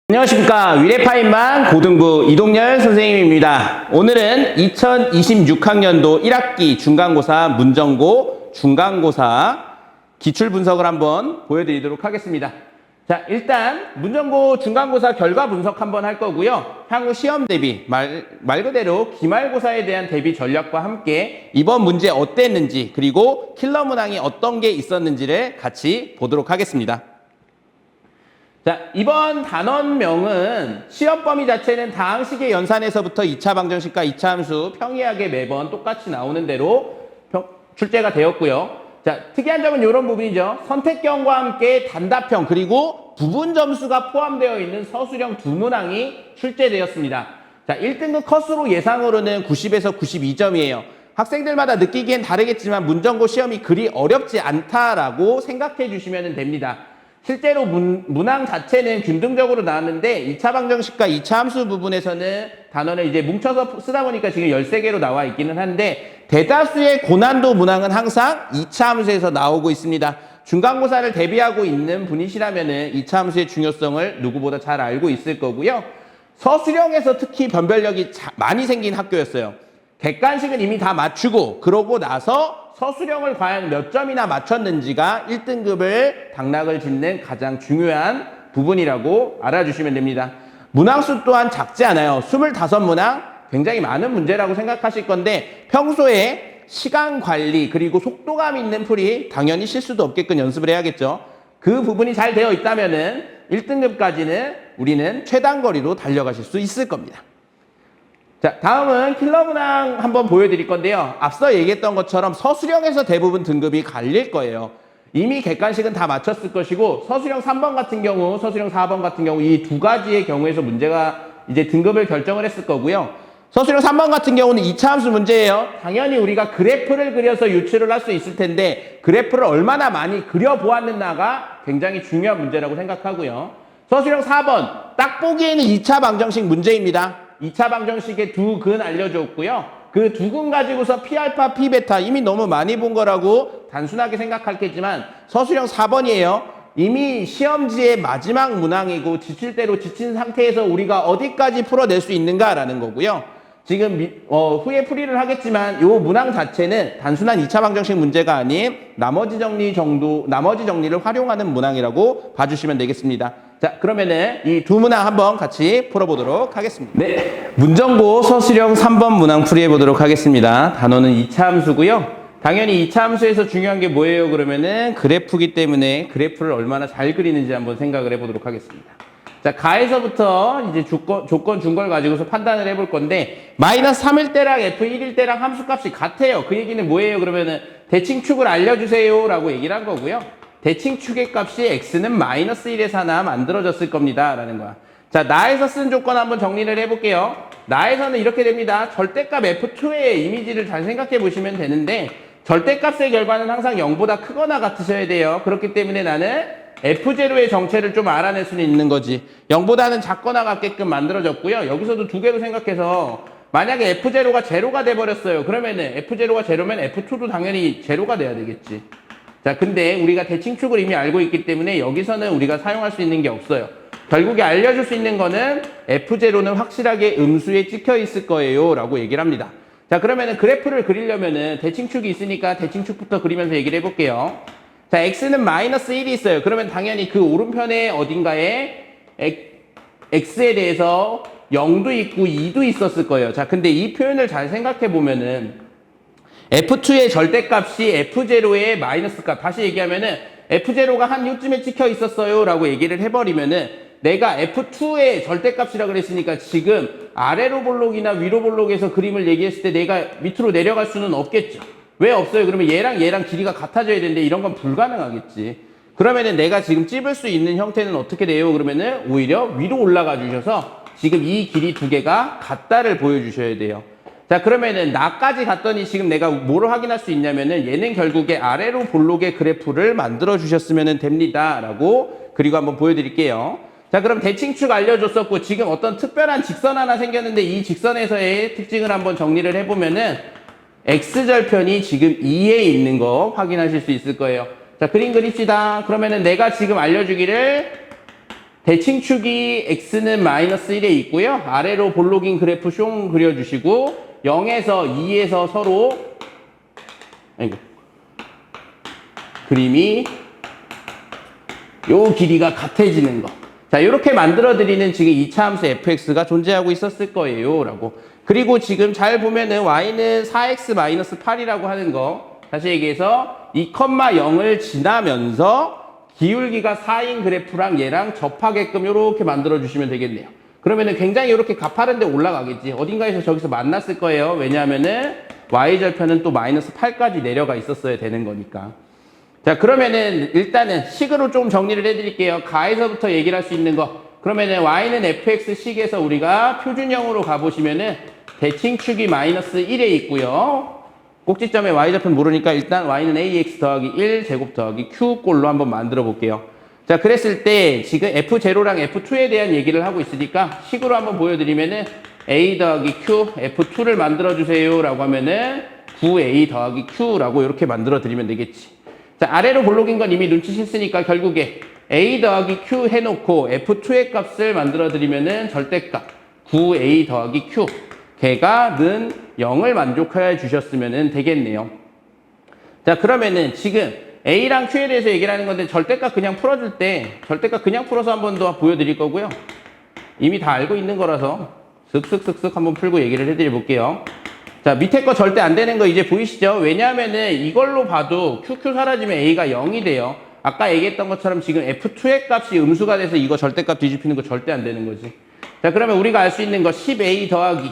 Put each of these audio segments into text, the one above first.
안녕하십니까. 위례파인만 고등부 이동열 선생님입니다. 오늘은 2026학년도 1학기 중간고사 문정고 중간고사 기출 분석을 한번 보여드리도록 하겠습니다. 자, 일단 문정고 중간고사 결과 분석 한번 할 거고요. 향후 시험 대비 말 그대로 기말고사에 대한 대비 전략과 함께 이번 문제 어땠는지 그리고 킬러 문항이 어떤 게 있었는지를 같이 보도록 하겠습니다. 자, 이번 단원명은 시험 범위 자체는 다항식의 연산에서부터 2차 방정식과 2차 함수 평이하게 매번 똑같이 나오는 대로 출제가 되었고요. 자, 특이한 점은 이런 부분이죠. 선택형과 함께 단답형 그리고 부분 점수가 포함되어 있는 서술형 두 문항이 출제되었습니다. 자, 1등급 컷으로 예상으로는 90에서 92점이에요. 학생들마다 느끼기엔 다르겠지만 문정고 시험이 그리 어렵지 않다라고 생각해 주시면 됩니다. 실제로 문항 자체는 균등적으로 나왔는데 2차 방정식과 2차 함수 부분에서는 단원을 이제 뭉쳐서 쓰다 보니까 지금 13개로 나와 있기는 한데 대다수의 고난도 문항은 항상 2차 함수에서 나오고 있습니다. 중간고사를 대비하고 있는 분이시라면은 2차 함수의 중요성을 누구보다 잘 알고 있을 거고요. 서술형에서 특히 변별력이 많이 생긴 학교였어요. 객관식은 이미 다 맞추고 그러고 나서 서술형을 과연 몇 점이나 맞췄는지가 1등급을 당락을 짓는 가장 중요한 부분이라고 알아주시면 됩니다. 문항수 또한 작지 않아요. 25문항 굉장히 많은 문제라고 생각하실 건데 평소에 시간 관리 그리고 속도감 있는 풀이 당연히 실수도 없게끔 연습을 해야겠죠. 그 부분이 잘 되어 있다면은 1등급까지는 우리는 최단거리로 달려가실 수 있을 겁니다. 자, 다음은 킬러 문항 한번 보여드릴 건데요. 앞서 얘기했던 것처럼 서술형에서 대부분 등급이 갈릴 거예요. 이미 객관식은 다 맞췄을 것이고 서술형 3번 같은 경우, 서술형 4번 같은 경우 이 두 가지의 경우에서 문제가 이제 등급을 결정을 했을 거고요. 서술형 3번 같은 경우는 2차 함수 문제예요. 당연히 우리가 그래프를 그려서 유출을 할 수 있을 텐데 그래프를 얼마나 많이 그려보았느냐가 굉장히 중요한 문제라고 생각하고요. 서술형 4번 딱 보기에는 2차 방정식 문제입니다. 2차 방정식의 두 근 알려줬고요. 그 두 근 가지고서 P알파, P베타 이미 너무 많이 본 거라고 단순하게 생각하겠지만 서술형 4번이에요. 이미 시험지의 마지막 문항이고 지칠 대로 지친 상태에서 우리가 어디까지 풀어낼 수 있는가라는 거고요. 지금 후에 풀이를 하겠지만 이 문항 자체는 단순한 2차 방정식 문제가 아닌 나머지 정리를 활용하는 문항이라고 봐주시면 되겠습니다. 자, 그러면은 이 두 문항 한번 같이 풀어보도록 하겠습니다. 네, 문정고 서술형 3번 문항 풀이해보도록 하겠습니다. 단어는 2차 함수고요. 당연히 2차 함수에서 중요한 게 뭐예요? 그러면은 그래프기 때문에 그래프를 얼마나 잘 그리는지 한번 생각을 해보도록 하겠습니다. 자, 가에서부터 이제 조건 준 걸 가지고서 판단을 해볼 건데 마이너스 3일 때랑 F1일 때랑 함수값이 같아요. 그 얘기는 뭐예요? 그러면은 대칭축을 알려주세요 라고 얘기를 한 거고요. 대칭축의 값이 x는 마이너스 1에서 하나 만들어졌을 겁니다 라는 거야. 자, 나에서 쓴 조건 한번 정리를 해볼게요. 나에서는 이렇게 됩니다. 절대값 f2의 이미지를 잘 생각해 보시면 되는데 절대값의 결과는 항상 0보다 크거나 같으셔야 돼요. 그렇기 때문에 나는 f0의 정체를 좀 알아낼 수는 있는 거지. 0보다는 작거나 같게끔 만들어졌고요. 여기서도 두 개로 생각해서 만약에 f0가 제로가 돼버렸어요. 그러면은 f0가 제로면 f2도 당연히 제로가 돼야 되겠지. 자, 근데 우리가 대칭축을 이미 알고 있기 때문에 여기서는 우리가 사용할 수 있는 게 없어요. 결국에 알려줄 수 있는 거는 F0는 확실하게 음수에 찍혀 있을 거예요 라고 얘기를 합니다. 자, 그러면은 그래프를 그리려면은 대칭축이 있으니까 대칭축부터 그리면서 얘기를 해볼게요. 자, X는 마이너스 1이 있어요. 그러면 당연히 그 오른편에 어딘가에 X에 대해서 0도 있고 2도 있었을 거예요. 자, 근데 이 표현을 잘 생각해 보면은 F2의 절대값이 F0의 마이너스 값. 다시 얘기하면은 F0가 한 요쯤에 찍혀 있었어요 라고 얘기를 해버리면은 내가 F2의 절대값이라 그랬으니까 지금 아래로 볼록이나 위로 볼록에서 그림을 얘기했을 때 내가 밑으로 내려갈 수는 없겠죠. 왜 없어요? 그러면 얘랑 길이가 같아져야 되는데 이런 건 불가능하겠지. 그러면은 내가 지금 찝을 수 있는 형태는 어떻게 돼요? 그러면은 오히려 위로 올라가 주셔서 지금 이 길이 두 개가 같다를 보여주셔야 돼요. 자, 그러면은 나까지 갔더니 지금 내가 뭐를 확인할 수 있냐면은 얘는 결국에 아래로 볼록의 그래프를 만들어 주셨으면 됩니다 라고 그리고 한번 보여드릴게요. 자, 그럼 대칭축 알려줬었고 지금 어떤 특별한 직선 하나 생겼는데 이 직선에서의 특징을 한번 정리를 해보면은 x절편이 지금 2에 있는 거 확인하실 수 있을 거예요. 자, 그림 그립시다. 그러면은 내가 지금 알려주기를 대칭축이 x는 마이너스 1에 있고요. 아래로 볼로긴 그래프 숑 그려주시고 0에서 2에서 서로 그림이 요 길이가 같아지는 거. 자, 이렇게 만들어드리는 지금 2차 함수 fx가 존재하고 있었을 거예요. 라고. 그리고 지금 잘 보면은 y는 4x-8이라고 하는 거. 다시 얘기해서 2,0을 지나면서 기울기가 4인 그래프랑 얘랑 접하게끔 이렇게 만들어주시면 되겠네요. 그러면은 굉장히 이렇게 가파른데 올라가겠지. 어딘가에서 저기서 만났을 거예요. 왜냐하면은 y절편은 또 마이너스 8까지 내려가 있었어야 되는 거니까. 자, 그러면은 일단은 식으로 좀 정리를 해드릴게요. 가에서부터 얘기를 할 수 있는 거. 그러면은 y는 fx 식에서 우리가 표준형으로 가보시면은 대칭축이 마이너스 1에 있고요. 꼭지점에 y좌표 모르니까 일단 y는 ax 더하기 1 제곱 더하기 q 꼴로 한번 만들어 볼게요. 자, 그랬을 때 지금 f0랑 f2에 대한 얘기를 하고 있으니까 식으로 한번 보여드리면은 a 더하기 q f2를 만들어 주세요 라고 하면은 9a 더하기 q라고 이렇게 만들어 드리면 되겠지. 자, 아래로 볼록인 건 이미 눈치챘으니까 결국에 a 더하기 q 해놓고 f2의 값을 만들어 드리면은 절대값 9a 더하기 q 걔가 는 0을 만족해 주셨으면 되겠네요. 자, 그러면은 지금 A랑 Q에 대해서 얘기를 하는 건데 절대값 그냥 풀어줄 때 절대값 그냥 풀어서 한 번 더 보여드릴 거고요. 이미 다 알고 있는 거라서 슥슥슥슥 한번 풀고 얘기를 해드려 볼게요. 자, 밑에 거 절대 안 되는 거 이제 보이시죠? 왜냐하면은 이걸로 봐도 QQ 사라지면 A가 0이 돼요. 아까 얘기했던 것처럼 지금 F2의 값이 음수가 돼서 이거 절대값 뒤집히는 거 절대 안 되는 거지. 자, 그러면 우리가 알 수 있는 거 10A 더하기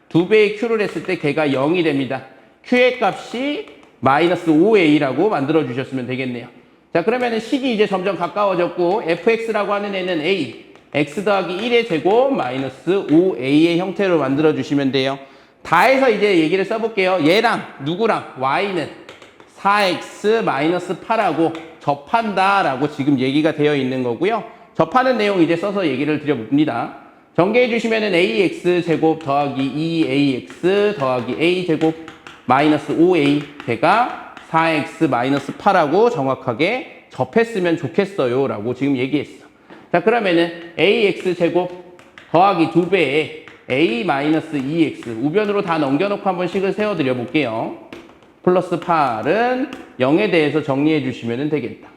2배의 Q를 했을 때 걔가 0이 됩니다. Q의 값이 마이너스 5A라고 만들어 주셨으면 되겠네요. 자, 그러면은 식이 이제 점점 가까워졌고 fx라고 하는 애는 A, x 더하기 1의 제곱 마이너스 5A의 형태로 만들어 주시면 돼요. 다 해서 이제 얘기를 써볼게요. 얘랑 누구랑 y는 4x 마이너스 8하고 접한다라고 지금 얘기가 되어 있는 거고요. 접하는 내용 이제 써서 얘기를 드려봅니다. 전개해 주시면은 ax 제곱 더하기 2ax 더하기 a 제곱 마이너스 5a 걔가 4x 마이너스 8하고 정확하게 접했으면 좋겠어요 라고 지금 얘기했어. 자, 그러면은 ax 제곱 더하기 2배에 a 마이너스 2x 우변으로 다 넘겨놓고 한번 식을 세워드려 볼게요. 플러스 8은 0에 대해서 정리해 주시면 되겠다.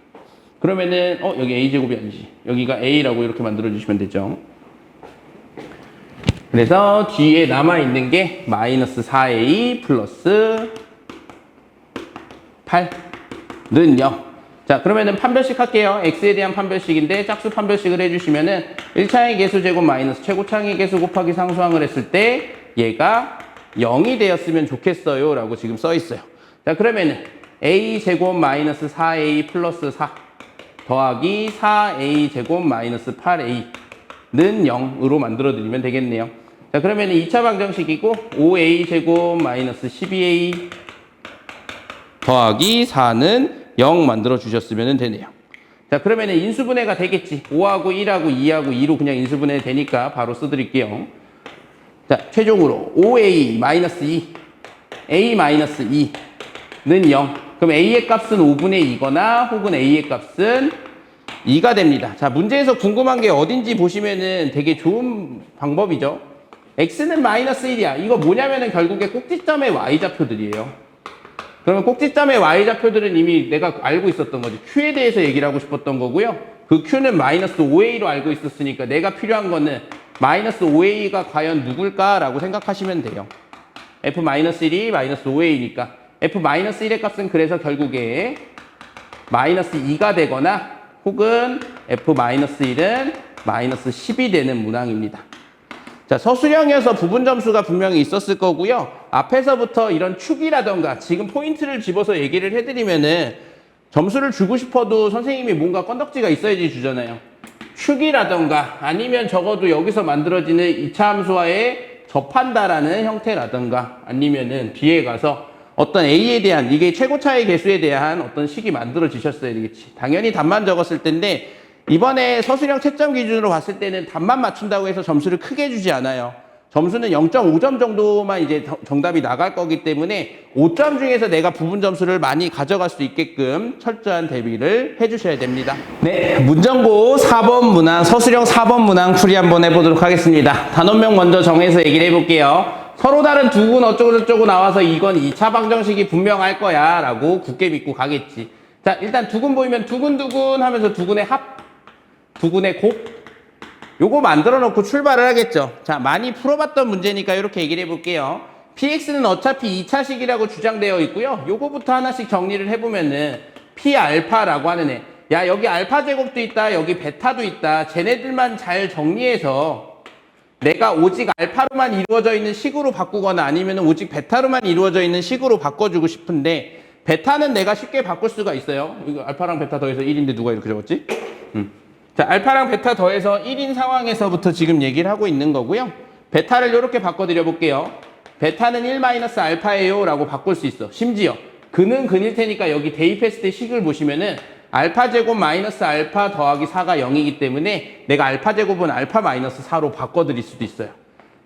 그러면은 여기 a 제곱이 아니지. 여기가 a라고 이렇게 만들어 주시면 되죠. 그래서 뒤에 남아있는 게 마이너스 4a 플러스 8는 0. 자, 그러면은 판별식 할게요. x에 대한 판별식인데 짝수 판별식을 해주시면은 1차의 개수 제곱 마이너스 최고차의 개수 곱하기 상수항을 했을 때 얘가 0이 되었으면 좋겠어요 라고 지금 써 있어요. 자, 그러면은 a 제곱 마이너스 4a 플러스 4 더하기 4a 제곱 마이너스 8a는 0으로 만들어 드리면 되겠네요. 자, 그러면 2차 방정식이고 5a 제곱 마이너스 12a 더하기 4는 0 만들어 주셨으면 되네요. 자, 그러면 인수분해가 되겠지. 5하고 1하고 2하고 2로 그냥 인수분해 되니까 바로 써드릴게요. 자, 최종으로 5a 마이너스 2 a 마이너스 2는 0. 그럼 a의 값은 5분의 2거나 혹은 a의 값은 2가 됩니다. 자, 문제에서 궁금한 게 어딘지 보시면은 되게 좋은 방법이죠. x는 마이너스 1이야. 이거 뭐냐면은 결국에 꼭지점의 y좌표들이에요. 그러면 꼭지점의 y좌표들은 이미 내가 알고 있었던 거지. q에 대해서 얘기를 하고 싶었던 거고요. 그 q는 마이너스 5a로 알고 있었으니까 내가 필요한 거는 마이너스 5a가 과연 누굴까라고 생각하시면 돼요. f-1이 마이너스 5a니까 f-1의 값은 그래서 결국에 마이너스 2가 되거나 혹은 f-1은 마이너스 10이 되는 문항입니다. 자, 서술형이어서 부분 점수가 분명히 있었을 거고요. 앞에서부터 이런 축이라던가 지금 포인트를 집어서 얘기를 해드리면은 점수를 주고 싶어도 선생님이 뭔가 건덕지가 있어야지 주잖아요. 축이라던가 아니면 적어도 여기서 만들어지는 2차 함수와의 접한다라는 형태라던가 아니면은 뒤에 가서 어떤 A에 대한 이게 최고차의 개수에 대한 어떤 식이 만들어지셨어야 되겠지. 당연히 답만 적었을 텐데 이번에 서술형 채점 기준으로 봤을 때는 답만 맞춘다고 해서 점수를 크게 주지 않아요. 점수는 0.5점 정도만 이제 정답이 나갈 거기 때문에 5점 중에서 내가 부분 점수를 많이 가져갈 수 있게끔 철저한 대비를 해주셔야 됩니다. 네, 문정고 4번 문항, 서술형 4번 문항 풀이 한번 해보도록 하겠습니다. 단원명 먼저 정해서 얘기를 해볼게요. 서로 다른 두근 어쩌고저쩌고 나와서 이건 2차 방정식이 분명할 거야 라고 굳게 믿고 가겠지. 자, 일단 두근 보이면 두근두근 하면서 두근의 합, 두근의 곱, 요거 만들어 놓고 출발을 하겠죠. 자, 많이 풀어봤던 문제니까 이렇게 얘기를 해볼게요. px는 어차피 2차식이라고 주장되어 있고요. 요거부터 하나씩 정리를 해보면은 p알파라고 하는 애. 야, 여기 알파 제곱도 있다, 여기 베타도 있다. 쟤네들만 잘 정리해서 내가 오직 알파로만 이루어져 있는 식으로 바꾸거나 아니면 오직 베타로만 이루어져 있는 식으로 바꿔주고 싶은데, 베타는 내가 쉽게 바꿀 수가 있어요. 이거 알파랑 베타 더해서 1인데 누가 이렇게 적었지? 자, 알파랑 베타 더해서 1인 상황에서부터 지금 얘기를 하고 있는 거고요. 베타를 이렇게 바꿔드려 볼게요. 베타는 1-알파예요 라고 바꿀 수 있어. 심지어 근은 근일 테니까 여기 대입했을 때 식을 보시면은 알파 제곱 마이너스 알파 더하기 4가 0이기 때문에 내가 알파 제곱은 알파 마이너스 4로 바꿔드릴 수도 있어요.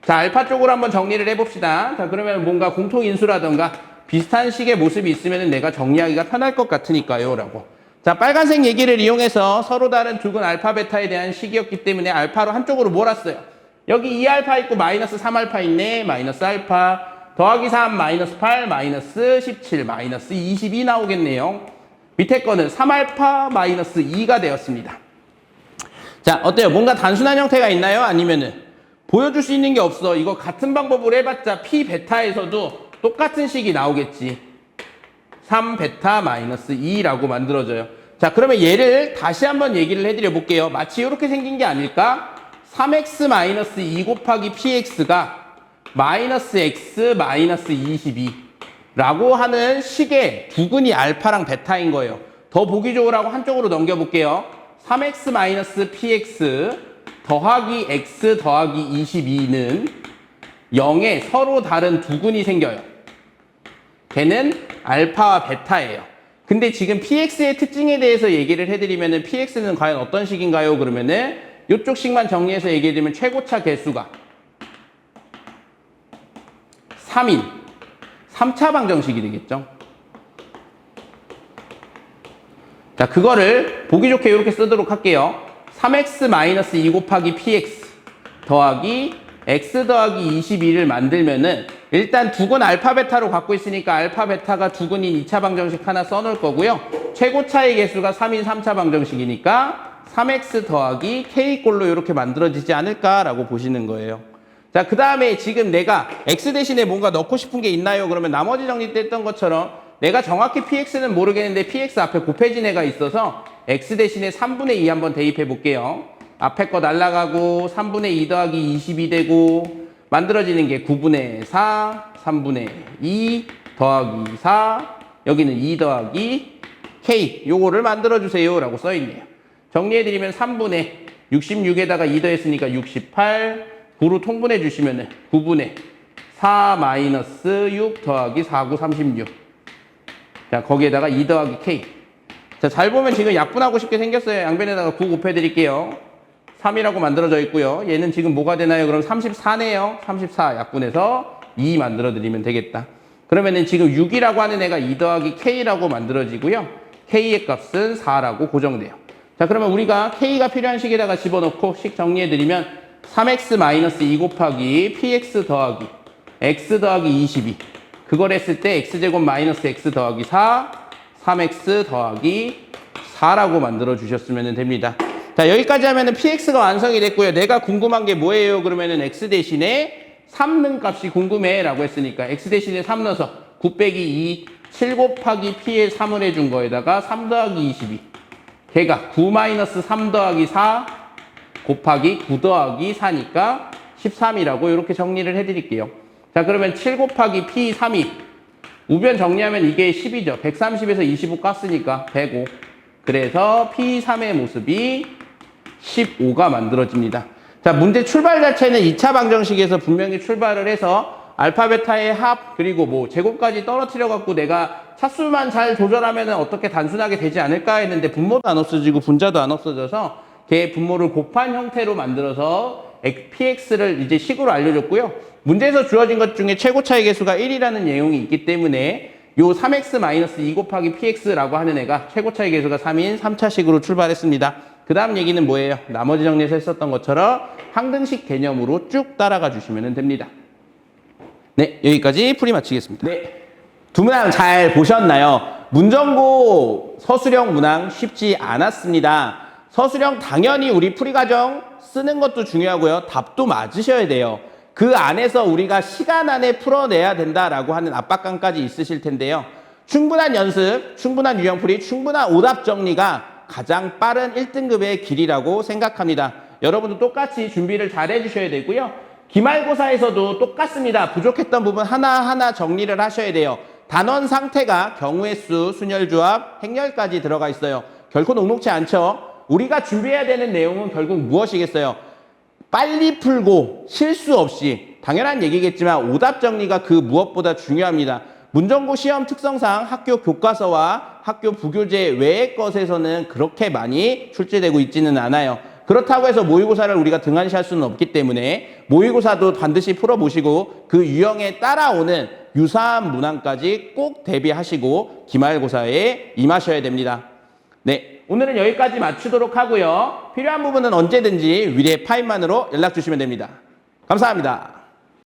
자, 알파 쪽으로 한번 정리를 해봅시다. 자, 그러면 뭔가 공통인수라던가 비슷한 식의 모습이 있으면 내가 정리하기가 편할 것 같으니까요 라고. 자, 빨간색 얘기를 이용해서 서로 다른 두근 알파 베타에 대한 식이었기 때문에 알파로 한쪽으로 몰았어요. 여기 2알파 있고 마이너스 3알파 있네. 마이너스 알파 더하기 3 마이너스 8 마이너스 17 마이너스 22 나오겠네요. 밑에 거는 3알파 마이너스 2가 되었습니다. 자, 어때요? 뭔가 단순한 형태가 있나요? 아니면은 보여줄 수 있는 게 없어. 이거 같은 방법으로 해봤자 p 베타에서도 똑같은 식이 나오겠지. 3베타 마이너스 2라고 만들어져요. 자, 그러면 얘를 다시 한번 얘기를 해드려 볼게요. 마치 이렇게 생긴 게 아닐까? 3x 마이너스 2 곱하기 px가 마이너스 x 마이너스 22라고 하는 식의 두근이 알파랑 베타인 거예요. 더 보기 좋으라고 한쪽으로 넘겨볼게요. 3x 마이너스 px 더하기 x 더하기 22는 0에 서로 다른 두근이 생겨요. 걔는 알파와 베타예요. 근데 지금 px의 특징에 대해서 얘기를 해드리면은 px는 과연 어떤 식인가요? 그러면은 이쪽 식만 정리해서 얘기해드리면 최고차 개수가 3인 3차 방정식이 되겠죠. 자, 그거를 보기 좋게 이렇게 쓰도록 할게요. 3x-2 곱하기 px 더하기 x 더하기 22를 만들면은 일단 두근 알파 베타로 갖고 있으니까 알파 베타가 두근인 2차 방정식 하나 써놓을 거고요. 최고차의 개수가 3인 3차 방정식이니까 3x 더하기 k꼴로 이렇게 만들어지지 않을까라고 보시는 거예요. 자, 그 다음에 지금 내가 x 대신에 뭔가 넣고 싶은 게 있나요? 그러면 나머지 정리 때 했던 것처럼 내가 정확히 px는 모르겠는데 px 앞에 곱해진 애가 있어서 x 대신에 3분의 2 한번 대입해 볼게요. 앞에 거 날라가고 3분의 2 더하기 22 되고 만들어지는 게 9분의 4, 3분의 2 더하기 4, 여기는 2 더하기 k, 요거를 만들어주세요 라고 써있네요. 정리해드리면 3분의 66에다가 2 더했으니까 68, 9로 통분해 주시면 9분의 4 마이너스 6 더하기 4, 9, 36. 자, 거기에다가 2 더하기 k. 자, 잘 보면 지금 약분하고 싶게 생겼어요. 양변에다가 9 곱해드릴게요. 3이라고 만들어져 있고요. 얘는 지금 뭐가 되나요? 그럼 34네요. 34 약분해서 2 만들어드리면 되겠다. 그러면은 지금 6이라고 하는 애가 2 더하기 k라고 만들어지고요. k의 값은 4라고 고정돼요. 자, 그러면 우리가 k가 필요한 식에다가 집어넣고 식 정리해드리면 3x-2 곱하기 px 더하기 x 더하기 22. 그걸 했을 때 x제곱 마이너스 x 더하기 4, 3x 더하기 4라고 만들어 주셨으면 됩니다. 자, 여기까지 하면은 px가 완성이 됐고요. 내가 궁금한 게 뭐예요? 그러면은 x 대신에 3 넣은 값이 궁금해 라고 했으니까 x 대신에 3 넣어서 9 빼기 2, 7 곱하기 p에 3을 해준 거에다가 3 더하기 22. 걔가 9 마이너스 3 더하기 4 곱하기 9 더하기 4니까 13이라고 이렇게 정리를 해드릴게요. 자, 그러면 7 곱하기 p 3이 우변 정리하면 이게 10이죠. 130에서 25 깠으니까 105. 그래서 p3의 모습이 15가 만들어집니다. 자, 문제 출발 자체는 2차 방정식에서 분명히 출발을 해서 알파 베타의 합 그리고 뭐 제곱까지 떨어뜨려 갖고 내가 차수만 잘 조절하면 어떻게 단순하게 되지 않을까 했는데 분모도 안 없어지고 분자도 안 없어져서 걔 분모를 곱한 형태로 만들어서 px를 이제 식으로 알려줬고요. 문제에서 주어진 것 중에 최고 차이 계수가 1이라는 내용이 있기 때문에 요 3x-2 곱하기 px라고 하는 애가 최고 차이 계수가 3인 3차식으로 출발했습니다. 그 다음 얘기는 뭐예요? 나머지 정리에서 했었던 것처럼 항등식 개념으로 쭉 따라가 주시면 됩니다. 네, 여기까지 풀이 마치겠습니다. 네, 두 문항 잘 보셨나요? 문정고 서술형 문항 쉽지 않았습니다. 서술형 당연히 우리 풀이 과정 쓰는 것도 중요하고요. 답도 맞으셔야 돼요. 그 안에서 우리가 시간 안에 풀어내야 된다라고 하는 압박감까지 있으실 텐데요. 충분한 연습, 충분한 유형풀이, 충분한 오답 정리가 가장 빠른 1등급의 길이라고 생각합니다. 여러분도 똑같이 준비를 잘 해주셔야 되고요. 기말고사에서도 똑같습니다. 부족했던 부분 하나하나 정리를 하셔야 돼요. 단원 상태가 경우의 수, 순열조합, 행렬까지 들어가 있어요. 결코 녹록지 않죠? 우리가 준비해야 되는 내용은 결국 무엇이겠어요? 빨리 풀고 실수 없이, 당연한 얘기겠지만 오답 정리가 그 무엇보다 중요합니다. 문정고 시험 특성상 학교 교과서와 학교 부교재 외의 것에서는 그렇게 많이 출제되고 있지는 않아요. 그렇다고 해서 모의고사를 우리가 등한시할 수는 없기 때문에 모의고사도 반드시 풀어보시고 그 유형에 따라오는 유사한 문항까지 꼭 대비하시고 기말고사에 임하셔야 됩니다. 네, 오늘은 여기까지 마치도록 하고요. 필요한 부분은 언제든지 위례 파인만으로 연락 주시면 됩니다. 감사합니다.